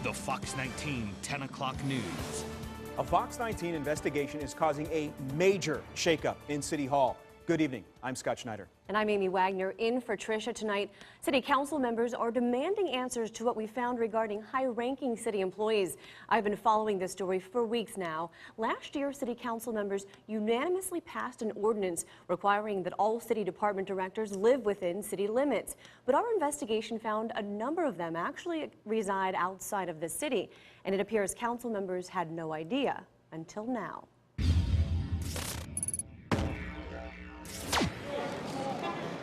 The Fox 19 10 o'clock news. A Fox 19 investigation is causing a major shakeup in City Hall. Good evening. I'm Scott Schneider. And I'm Amy Wagner in for Tricia tonight. City Council members are demanding answers to what we found regarding high-ranking city employees. I've been following this story for weeks now. Last year, City Council members unanimously passed an ordinance requiring that all city department directors live within city limits. But our investigation found a number of them actually reside outside of the city. And it appears council members had no idea until now.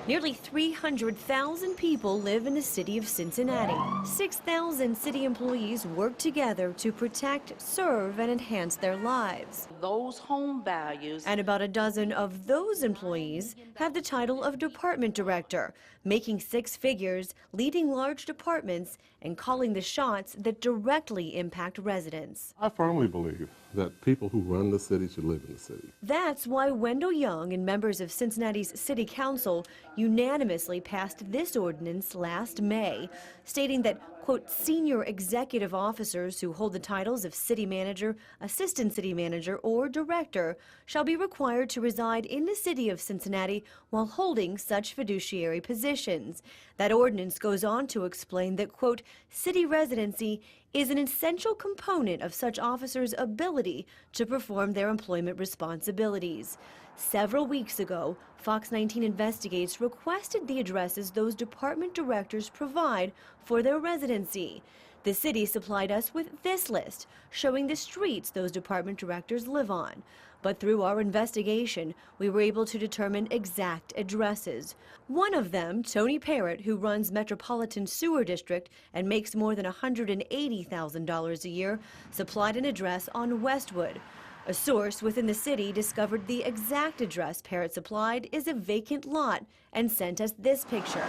Nearly 300,000 people live in the city of Cincinnati. 6,000 city employees work together to protect, serve, and enhance their lives. Those home values. And about a dozen of those employees have the title of department director, making six figures, leading large departments, and calling the shots that directly impact residents. I firmly believe that people who run the city should live in the city. That's why Wendell Young and members of Cincinnati's City Council unanimously passed this ordinance last May, stating that, quote, senior executive officers who hold the titles of city manager, assistant city manager, or director shall be required to reside in the city of Cincinnati while holding such fiduciary positions. That ordinance goes on to explain that, quote, city residency is an essential component of such officers' ability to perform their employment responsibilities. Several weeks ago, Fox 19 Investigates requested the addresses those department directors provide for their residency. The city supplied us with this list, showing the streets those department directors live on. But through our investigation, we were able to determine exact addresses. One of them, Tony Parrott, who runs Metropolitan Sewer District and makes more than $180,000 a year, supplied an address on Westwood. A source within the city discovered the exact address Parrott supplied is a vacant lot and sent us this picture.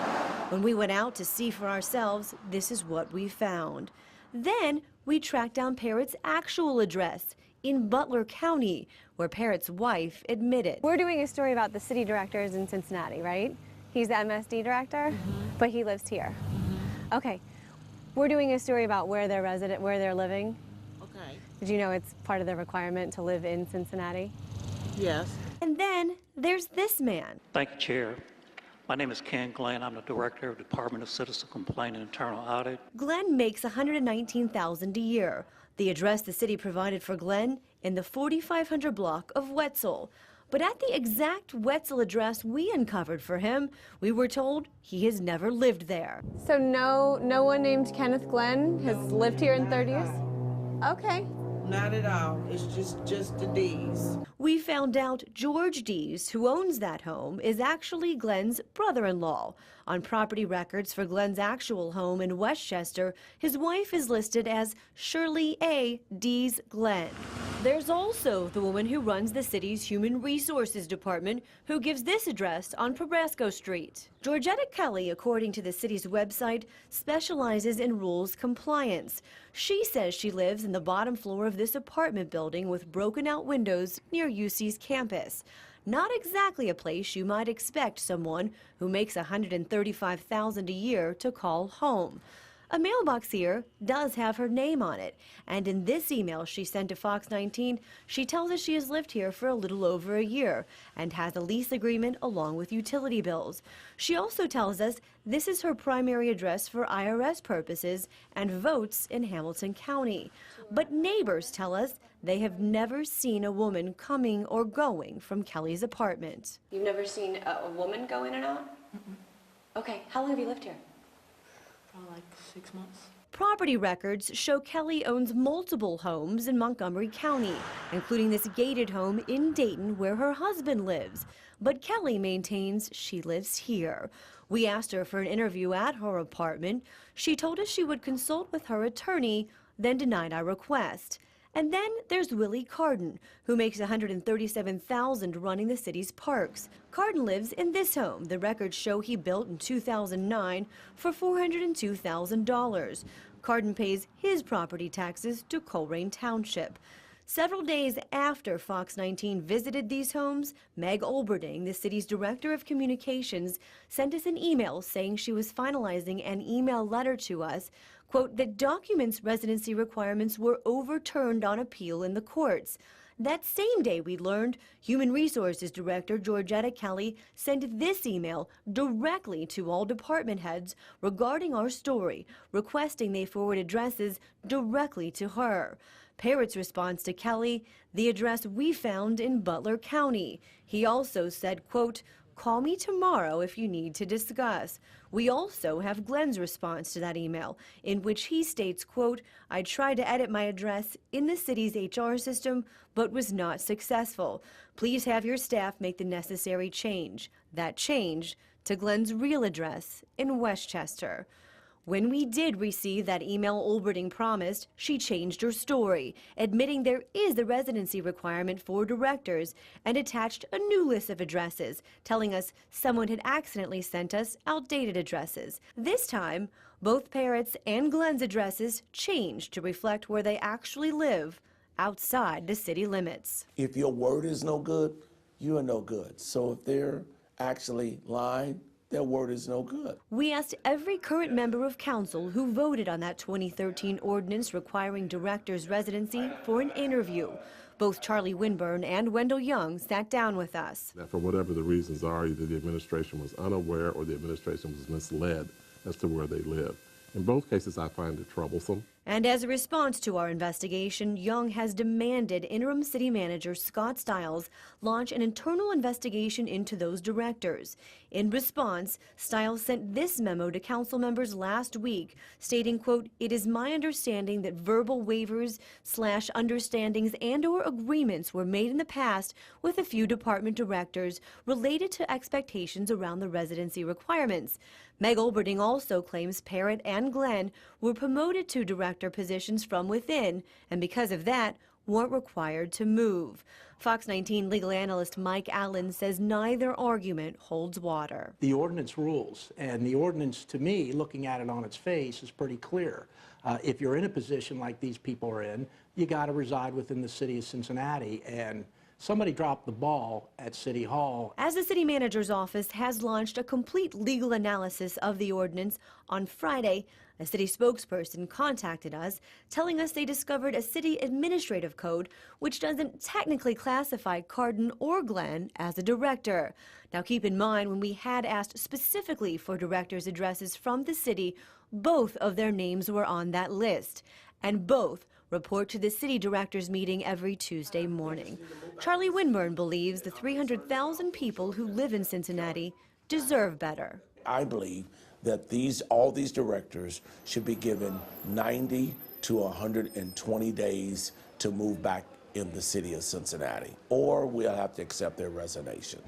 When we went out to see for ourselves, this is what we found. Then we tracked down Parrott's actual address in Butler County, where Parrott's wife admitted. We're doing a story about the city directors in Cincinnati, right? He's the MSD director, but he lives here. Okay. We're doing a story about where they're living. Okay. Did you know it's part of the requirement to live in Cincinnati? Yes. And then there's this man. Thank you, Chair. My name is Ken Glenn. I'm the Director of Department of Citizen Complaint and Internal Audit. Glenn makes $119,000 a year. The address the city provided for Glenn in the 4500 block of Wetzel. But at the exact Wetzel address we uncovered for him, we were told he has never lived there. So no one named Kenneth Glenn has lived here in 30 years? Okay. Not at all. It's just the D's. We found out George Dees, who owns that home, is actually Glenn's brother-in-law. On property records for Glenn's actual home in Westchester, his wife is listed as Shirley A. Dees Glenn. There's also the woman who runs the city's Human Resources Department, who gives this address on Probasco Street. Georgetta Kelly, according to the city's website, specializes in rules compliance. She says she lives in the bottom floor of this apartment building with broken-out windows near UC's campus. Not exactly a place you might expect someone who makes $135,000 a year to call home. A mailbox here does have her name on it, and in this email she sent to Fox 19, she tells us she has lived here for a little over a year and has a lease agreement along with utility bills. She also tells us this is her primary address for IRS purposes and votes in Hamilton County. But neighbors tell us they have never seen a woman coming or going from Kelly's apartment. You've never seen a woman go in and out? Okay, how long have you lived here? Probably like 6 months. Property records show Kelly owns multiple homes in Montgomery County, including this gated home in Dayton where her husband lives. But Kelly maintains she lives here. We asked her for an interview at her apartment. She told us she would consult with her attorney, then denied our request. And then there's Willie Carden, who makes $137,000 running the city's parks. Carden lives in this home. The records show he built in 2009 for $402,000. Carden pays his property taxes to Colerain Township. Several days after Fox 19 visited these homes, Meg Olberding, the city's director of communications, sent us an email saying she was finalizing an email letter to us, quote, that documents residency requirements were overturned on appeal in the courts. That same day, we learned Human Resources Director Georgetta Kelly sent this email directly to all department heads regarding our story, requesting they forward addresses directly to her. Parrott's response to Kelly, the address we found in Butler County. He also said, quote, call me tomorrow if you need to discuss. We also have Glenn's response to that email, in which he states, quote, I tried to edit my address in the city's HR system, but was not successful. Please have your staff make the necessary change. That change to Glenn's real address in Westchester. When we did receive that email Olberding promised, she changed her story, admitting there is a residency requirement for directors and attached a new list of addresses, telling us someone had accidentally sent us outdated addresses. This time, both Parrott's and Glenn's addresses changed to reflect where they actually live, outside the city limits. If your word is no good, you are no good. So if they're actually lying, their word is no good. We asked every current member of council who voted on that 2013 ordinance requiring directors' residency for an interview. Both Charlie Winburn and Wendell Young sat down with us. That for whatever the reasons are, either the administration was unaware or the administration was misled as to where they live. In both cases, I find it troublesome. And as a response to our investigation, Young has demanded interim city manager Scott Stiles launch an internal investigation into those directors. In response, Stiles sent this memo to council members last week, stating, quote, it is my understanding that verbal waivers / understandings and/or agreements were made in the past with a few department directors related to expectations around the residency requirements. Meg Olberding also claims Parrott and Glenn were promoted to director positions from within, and because of that, weren't required to move. Fox 19 legal analyst Mike Allen says neither argument holds water. The ordinance rules, and the ordinance, to me, looking at it on its face, is pretty clear. If you're in a position like these people are in, you got to reside within the city of Cincinnati, and somebody dropped the ball at City Hall. As the city manager's office has launched a complete legal analysis of the ordinance, on Friday, a city spokesperson contacted us, telling us they discovered a city administrative code which doesn't technically classify Cardin or Glenn as a director. Now keep in mind, when we had asked specifically for directors' addresses from the city, both of their names were on that list, and both report to the city directors meeting every Tuesday morning. Charlie Winburn believes the 300,000 people who live in Cincinnati deserve better. I believe that all these directors should be given 90 to 120 days to move back in the city of Cincinnati, or we'll have to accept their resignations.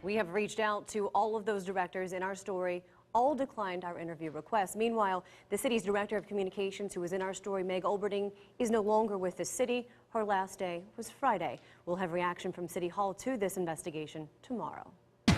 We have reached out to all of those directors in our story. All declined our interview requests. Meanwhile, the city's director of communications, who was in our story, Meg Olberding, is no longer with the city. Her last day was Friday. We'll have reaction from City Hall to this investigation tomorrow.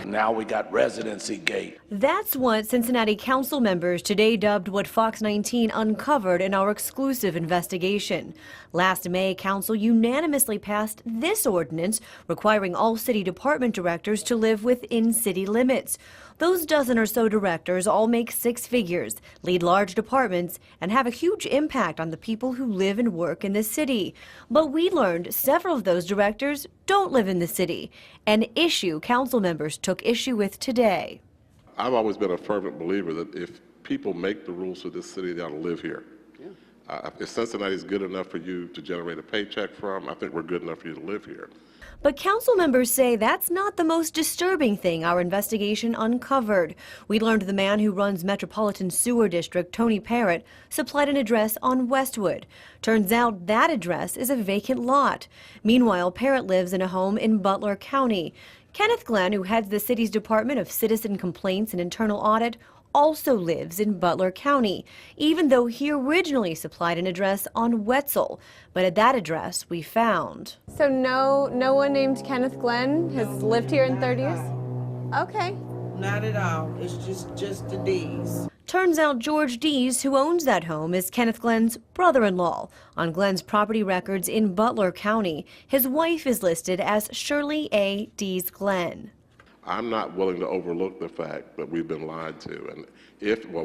Now we got residency gate. That's what Cincinnati council members today dubbed what Fox 19 uncovered in our exclusive investigation. Last May, council unanimously passed this ordinance requiring all city department directors to live within city limits. Those dozen or so directors all make six figures, lead large departments, and have a huge impact on the people who live and work in the city. But we learned several of those directors don't live in the city, an issue council members took issue with today. I've always been a fervent believer that if people make the rules for this city, they ought to live here. If Cincinnati is good enough for you to generate a paycheck from, I think we're good enough for you to live here. But council members say that's not the most disturbing thing our investigation uncovered. We learned the man who runs Metropolitan Sewer District, Tony Parrott, supplied an address on Westwood. Turns out that address is a vacant lot. Meanwhile, Parrott lives in a home in Butler County. Kenneth Glenn, who heads the city's Department of Citizen Complaints and Internal Audit, also lives in Butler County, even though he originally supplied an address on Wetzel. But at that address, we found. So no one named Kenneth Glenn has lived here in 30 years? Okay. Not at all. It's just the D's. Turns out George Dees, who owns that home, is Kenneth Glenn's brother-in-law. On Glenn's property records in Butler County, his wife is listed as Shirley A. Dees Glenn. I'm not willing to overlook the fact that we've been lied to, and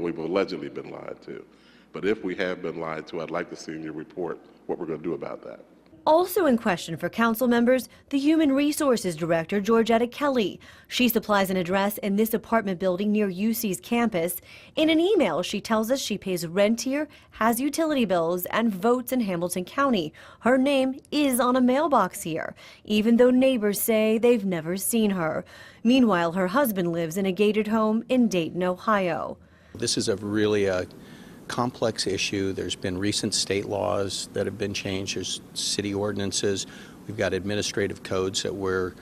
we've allegedly been lied to. But if we have been lied to, I'd like to see in your report what we're going to do about that. Also in question for council members, the Human Resources Director, Georgetta Kelly. She supplies an address in this apartment building near UC's campus. In an email, she tells us she pays rent here, has utility bills, and votes in Hamilton County. Her name is on a mailbox here, even though neighbors say they've never seen her. Meanwhile, her husband lives in a gated home in Dayton, Ohio. This is really a complex issue. There's been recent state laws that have been changed. There's city ordinances. We've got administrative codes that we're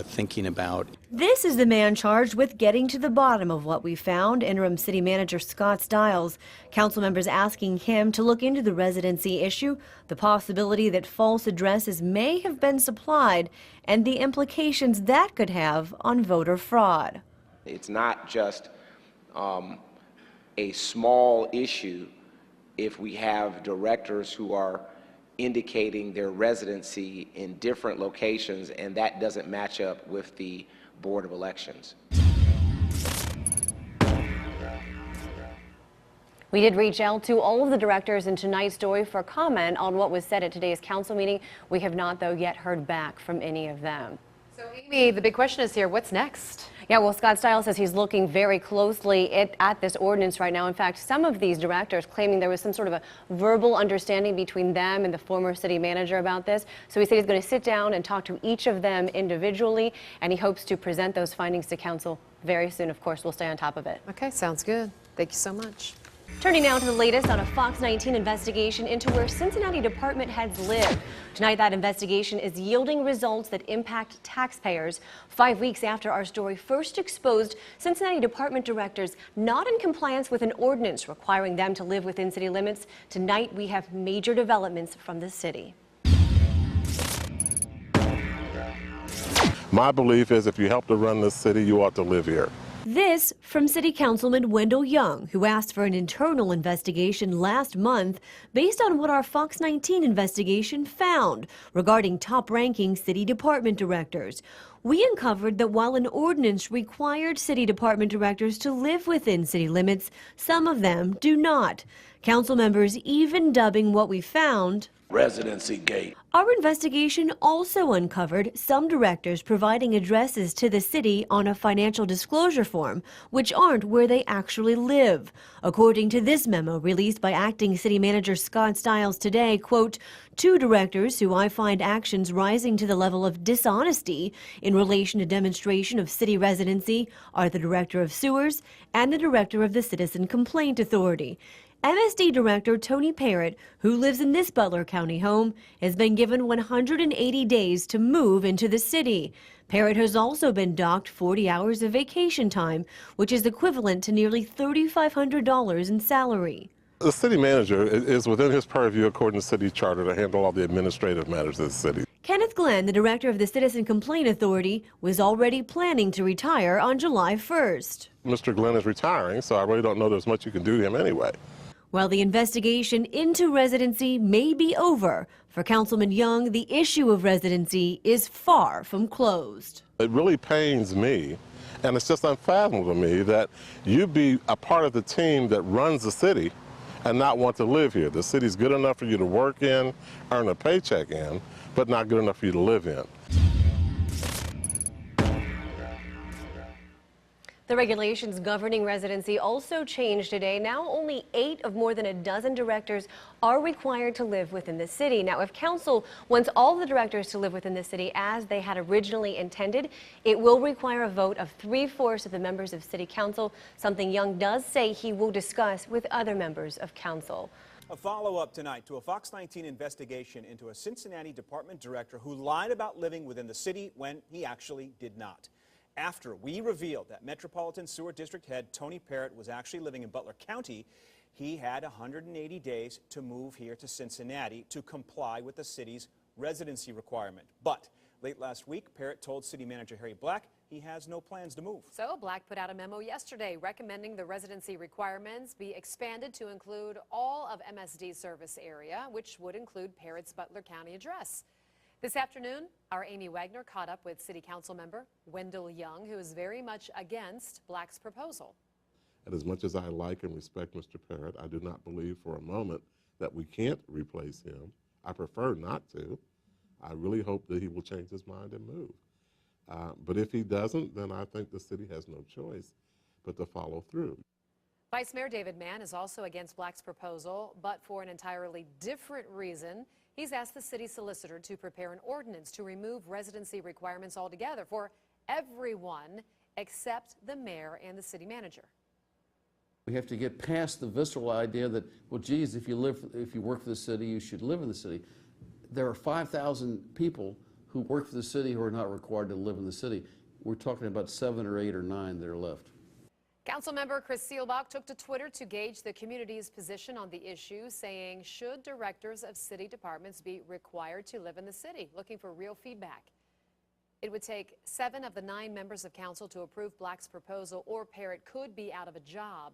thinking about. This is the man charged with getting to the bottom of what we found, Interim City Manager Scott Stiles. Council members asking him to look into the residency issue, the possibility that false addresses may have been supplied, and the implications that could have on voter fraud. It's not just a small issue if we have directors who are indicating their residency in different locations and that doesn't match up with the Board of Elections. We did reach out to all of the directors in tonight's story for comment on what was said at today's council meeting. We have not, though, yet heard back from any of them. So, Amy, the big question is here, what's next? Yeah, well, Scott Stiles says he's looking very closely at this ordinance right now. In fact, some of these directors claiming there was some sort of a verbal understanding between them and the former city manager about this. So he said he's going to sit down and talk to each of them individually, and he hopes to present those findings to council very soon. Of course, we'll stay on top of it. Okay, sounds good. Thank you so much. Turning now to the latest on a Fox 19 investigation into where Cincinnati department heads live. Tonight, that investigation is yielding results that impact taxpayers. 5 weeks after our story first exposed Cincinnati department directors not in compliance with an ordinance requiring them to live within city limits, tonight we have major developments from the city. My belief is if you help to run this city, you ought to live here. This from City Councilman Wendell Young, who asked for an internal investigation last month based on what our Fox 19 investigation found regarding top-ranking city department directors. We uncovered that while an ordinance required city department directors to live within city limits, some of them do not. Council members even dubbing what we found Residency gate. Our investigation also uncovered some directors providing addresses to the city on a financial disclosure form, which aren't where they actually live. According to this memo released by Acting City Manager Scott Stiles today, quote, two directors who I find actions rising to the level of dishonesty in relation to demonstration of city residency are the Director of Sewers and the Director of the Citizen Complaint Authority. MSD Director Tony Parrott, who lives in this Butler County home, has been given 180 days to move into the city. Parrott has also been docked 40 hours of vacation time, which is equivalent to nearly $3,500 in salary. The city manager is within his purview, according to city charter, to handle all the administrative matters of the city. Kenneth Glenn, the director of the Citizen Complaint Authority, was already planning to retire on July 1st. Mr. Glenn is retiring, so I really don't know there's much you can do to him anyway. While the investigation into residency may be over, for Councilman Young, the issue of residency is far from closed. It really pains me, and it's just unfathomable to me that you be a part of the team that runs the city and not want to live here. The city's good enough for you to work in, earn a paycheck in, but not good enough for you to live in. The regulations governing residency also changed today. Now only 8 of more than a dozen directors are required to live within the city. Now, if council wants all the directors to live within the city as they had originally intended, it will require a vote of 3/4 of the members of city council, something Young does say he will discuss with other members of council. A follow-up tonight to a Fox 19 investigation into a Cincinnati department director who lied about living within the city when he actually did not. After we revealed that Metropolitan Sewer District head Tony Parrott was actually living in Butler County, he had 180 days to move here to Cincinnati to comply with the city's residency requirement. But late last week, Parrott told City Manager Harry Black he has no plans to move. So Black put out a memo yesterday recommending the residency requirements be expanded to include all of MSD's service area, which would include Parrott's Butler County address. This afternoon, our Amy Wagner caught up with City Council member Wendell Young, who is very much against Black's proposal. And as much as I like and respect Mr. Parrott, I do not believe for a moment that we can't replace him. I prefer not to. I really hope that he will change his mind and move. But if he doesn't, then I think the city has no choice but to follow through. Vice Mayor David Mann is also against Black's proposal, but for an entirely different reason. He's asked the city solicitor to prepare an ordinance to remove residency requirements altogether for everyone except the mayor and the city manager. We have to get past the visceral idea that, well, geez, if you work for the city, you should live in the city. There are 5,000 people who work for the city who are not required to live in the city. We're talking about 7 or 8 or 9 that are left. Councilmember Chris Seelbach took to Twitter to gauge the community's position on the issue, saying, should directors of city departments be required to live in the city? Looking for real feedback. It would take 7 of the 9 members of council to approve Black's proposal, or Parrott could be out of a job.